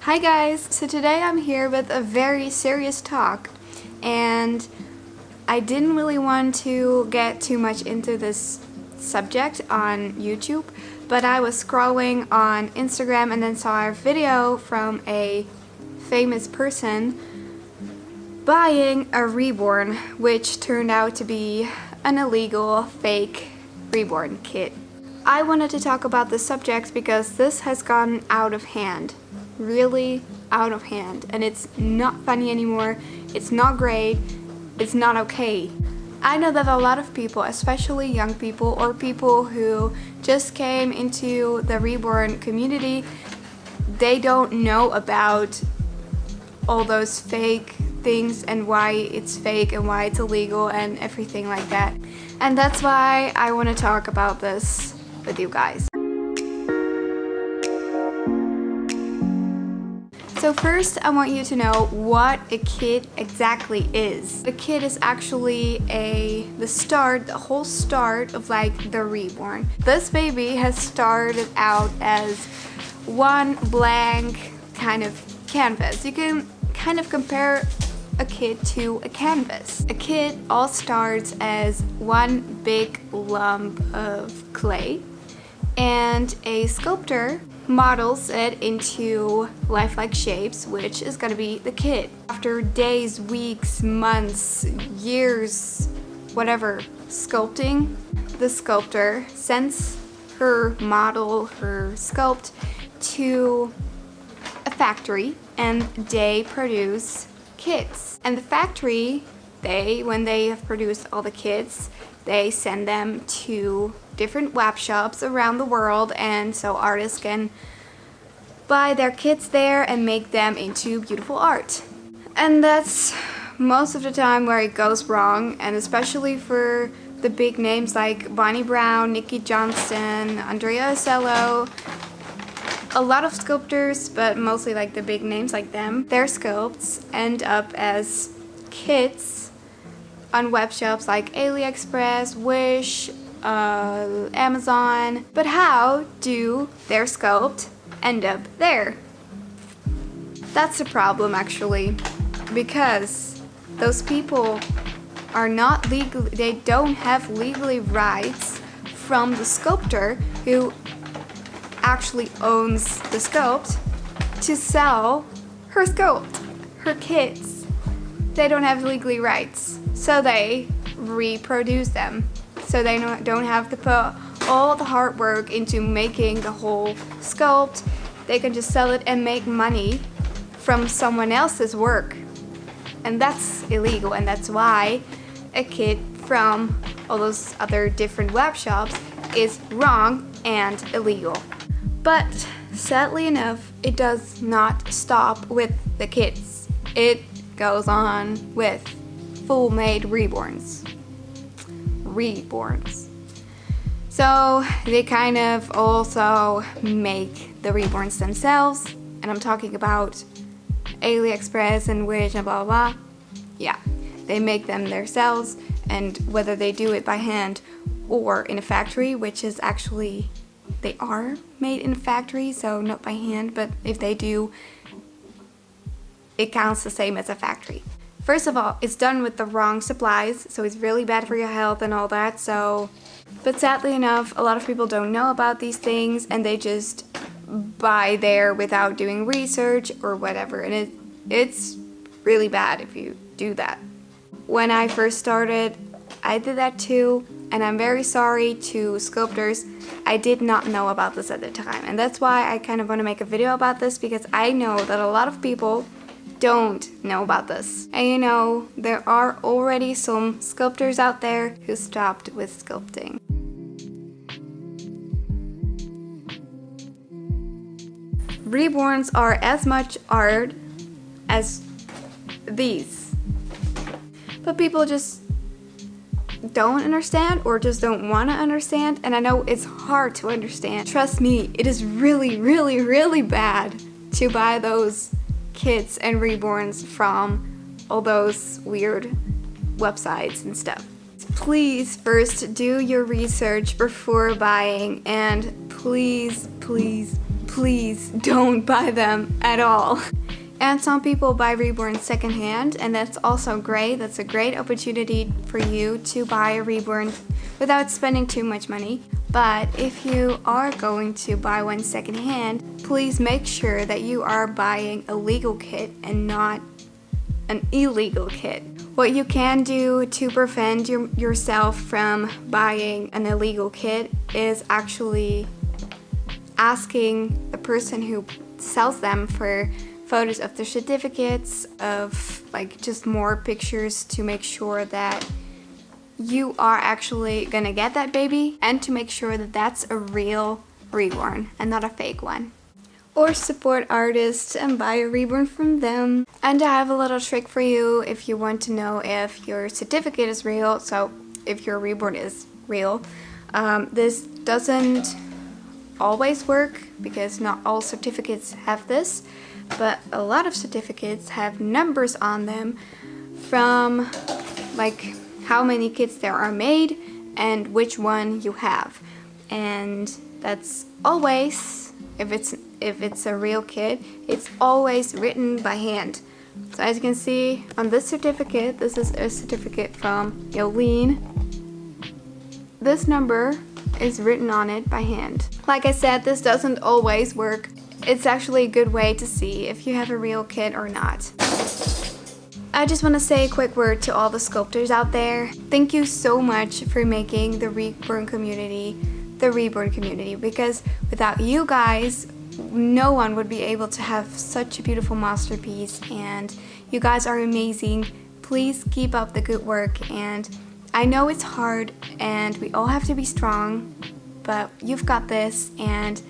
Hi guys, so today I'm here with a very serious talk, and I didn't really want to get too much into this subject on YouTube, but I was scrolling on Instagram and then saw a video from a famous person buying a reborn, which turned out to be an illegal fake reborn kit. I wanted to talk about this subject because this has gotten out of hand. Really out of hand, and it's not funny anymore, it's not great, it's not okay. I know that a lot of people, especially young people or people who just came into the reborn community, they don't know about all those fake things and why it's fake and why it's illegal and everything like that. And that's why I want to talk about this with you guys. So first, I want you to know what a kit exactly is. A kit is actually the whole start of like the reborn. This baby has started out as one blank kind of canvas. You can kind of compare a kit to a canvas. A kit all starts as one big lump of clay, and a sculptor models it into lifelike shapes, which is gonna be the kit. After days, weeks, months, years, whatever, sculpting, the sculptor sends her model, her sculpt, to a factory, and they produce kits. And the factory, when they have produced all the kits, they send them to different web shops around the world, and so artists can buy their kits there and make them into beautiful art. And that's most of the time where it goes wrong, and especially for the big names like Bonnie Brown, Nikki Johnston, Andrea Ocello, a lot of sculptors, but mostly like the big names like them, their sculpts end up as kits on web shops like AliExpress, Wish, Amazon. But how do their sculpt end up there? That's the problem actually, because those people are not legal, they don't have legally rights from the sculptor who actually owns the sculpt to sell her sculpt, her kits. They don't have legally rights, so they reproduce them. So they don't have to put all the hard work into making the whole sculpt. They can just sell it and make money from someone else's work. And that's illegal, and that's why a kit from all those other different web shops is wrong and illegal. But sadly enough, it does not stop with the kits. It goes on with full-made reborns. So they kind of also make the reborns themselves, and I'm talking about AliExpress and Wish and blah blah blah. Yeah, they make them themselves, and whether they do it by hand or in a factory, which is actually, they are made in a factory, so not by hand, but if they do, it counts the same as a factory. First of all, it's done with the wrong supplies, so it's really bad for your health and all that, so. But sadly enough, a lot of people don't know about these things, and they just buy there without doing research or whatever, and it's really bad if you do that. When I first started, I did that too, and I'm very sorry to sculptors. I did not know about this at the time, and that's why I kind of want to make a video about this, because I know that a lot of people don't know about this. And you know, there are already some sculptors out there who stopped with sculpting. Reborns are as much art as these, but people just don't understand or just don't want to understand, and I know it's hard to understand. Trust me, it is really, really, really bad to buy those kits and reborns from all those weird websites and stuff. Please first do your research before buying, and please, please, please please don't buy them at all. And some people buy reborn secondhand, and that's also great. That's a great opportunity for you to buy a reborn without spending too much money. But if you are going to buy one secondhand, please make sure that you are buying a legal kit and not an illegal kit. What you can do to prevent yourself from buying an illegal kit is actually asking the person who sells them for photos of the certificates, of like just more pictures to make sure that you are actually gonna get that baby, and to make sure that that's a real reborn and not a fake one. Or support artists and buy a reborn from them. And I have a little trick for you if you want to know if your certificate is real, so if your reborn is real. This doesn't always work because not all certificates have this, but a lot of certificates have numbers on them from like how many kits there are made and which one you have. And that's always, if it's a real kit, it's always written by hand. So as you can see on this certificate, this is a certificate from Jolene. This number is written on it by hand. Like I said, this doesn't always work. It's actually a good way to see if you have a real kit or not. I just want to say a quick word to all the sculptors out there. Thank you so much for making the reborn community the reborn community, because without you guys, no one would be able to have such a beautiful masterpiece, and you guys are amazing. Please keep up the good work, and I know it's hard and we all have to be strong, but you've got this and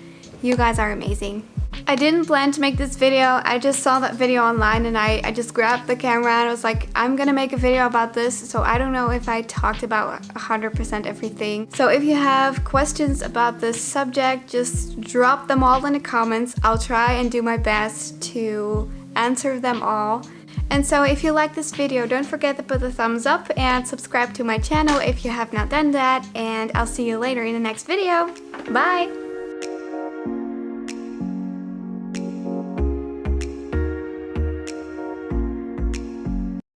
you guys are amazing. I didn't plan to make this video. I just saw that video online and I just grabbed the camera and I was like, I'm gonna make a video about this. So I don't know if I talked about 100% everything. So if you have questions about this subject, just drop them all in the comments. I'll try and do my best to answer them all. And so if you like this video, don't forget to put a thumbs up and subscribe to my channel if you have not done that. And I'll see you later in the next video. Bye!